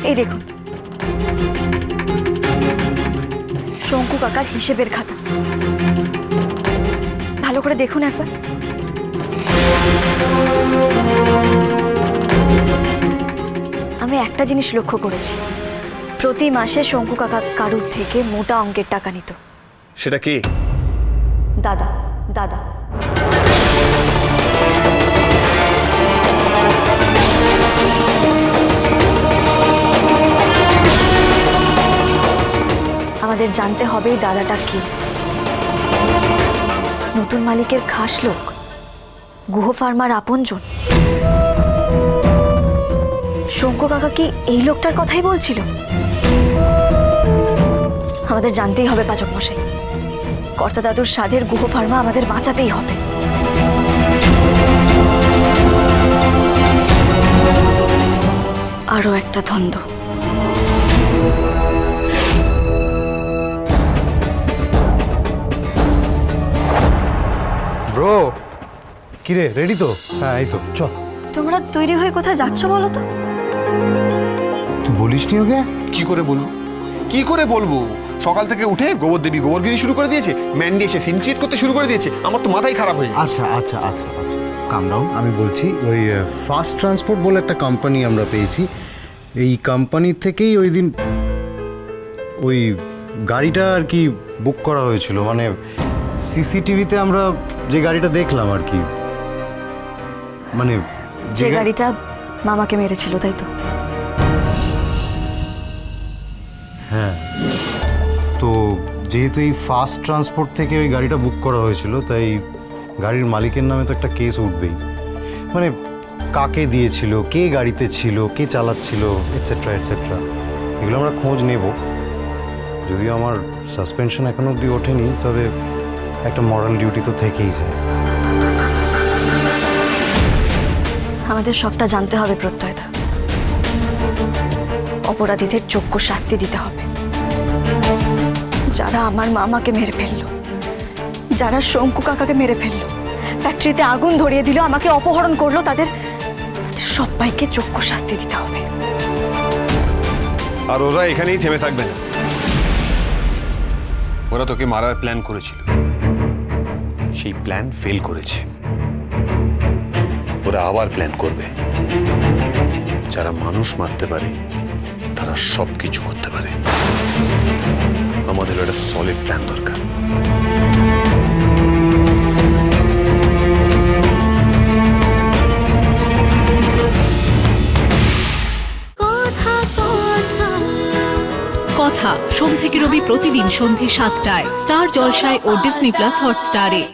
এই দেখুন, শঙ্কু কাকার হিসেবের খাতা। ভালো করে দেখুন একবার। আমি একটা জিনিস লক্ষ্য করেছি, প্রতি মাসে শঙ্কু কাকা কারুর থেকে মোটা অঙ্কের টাকা নিত। সেটা কি? দাদা দাদা আমাদের জানতে হবে এই দাদাটা কি। নতুন মালিকের খাস লোক, গুহ ফার্মার আপনজন। শঙ্কু কাকা কি এই লোকটার কথাই বলছিল? আমাদের জানতেই হবে পাচক মশাই, কর্তা দাদুর সাধের গুহ ফার্মা আমাদের বাঁচাতেই হবে। আরো একটা ধন্দ। ব্রো, কিরে রেডি তো? হ্যাঁ এই তো, চ। তোমরা তৈরি হয়ে কোথায় যাচ্ছ বলো তো? তুই বলিসনি ওকে? কি করে বলবো, কি করে বলবো? সকাল থেকে উঠে গোবর দেবী গোবরগিরি শুরু করে দিয়েছে, ম্যান্ডি এসে সিন ক্রিয়েট করতে শুরু করে দিয়েছে। আমার তো মাথাই খারাপ হয়ে যায়। আচ্ছা আচ্ছা আচ্ছা আচ্ছা, কাম ডাউন। আমি বলছি ওই ফাস্ট ট্রান্সপোর্ট বলে একটা কোম্পানি আমরা পেয়েছি। এই কোম্পানি থেকেই ওই দিন ওই গাড়িটা আর কি বুক করা হয়েছিল। মানে সিসিটিভিতে আমরা যে গাড়িটা দেখলাম আর কি, মানে যে গাড়িটা মামাকে মেরেছিল, তাই তো? হ্যাঁ, তো যেহেতু এই ফাস্ট ট্রান্সপোর্ট থেকে ওই গাড়িটা বুক করা হয়েছিল, তাই গাড়ির মালিকের নামে তো একটা কেস উঠবেই। মানে কাকে দিয়েছিল, কে গাড়িতে ছিল, কে চালাচ্ছিল, এটসেট্রা এটসেট্রা, এগুলো আমরা খোঁজ নেব। যদিও আমার সাসপেনশন এখনো অবধি ওঠেনি, তবে একটা মরাল ডিউটি তো থেকেই যায়। আমাদের সবটা জানতে হবে প্রত্যয়দা। অপরাধীদের যোগ্য শাস্তি দিতে হবে। যারা আমার মামাকে মেরে ফেললো, যারা শঙ্কু কাকাকে মেরে ফেললো, ফ্যাক্টরিতে আগুন ধরিয়ে দিল, আমাকে অপহরণ করলো, তাদের সবাইকে যোগ্য শাস্তি দিতে হবে। আর ওরা এখানেই থেমে থাকবে না। ওরা তোকে মারার প্ল্যান করেছিল, সেই প্ল্যান ফেল করেছে। ওরা আবার প্ল্যান করবে। যারা মানুষ মারতে পারে তারা সব কিছু করতে পারে। আমাদের একটা সলিড প্ল্যান দরকার। কথা সোম থেকে রবি প্রতিদিন সন্ধে ৭টায় স্টার জলসায় ও ডিজনি প্লাস হটস্টারে।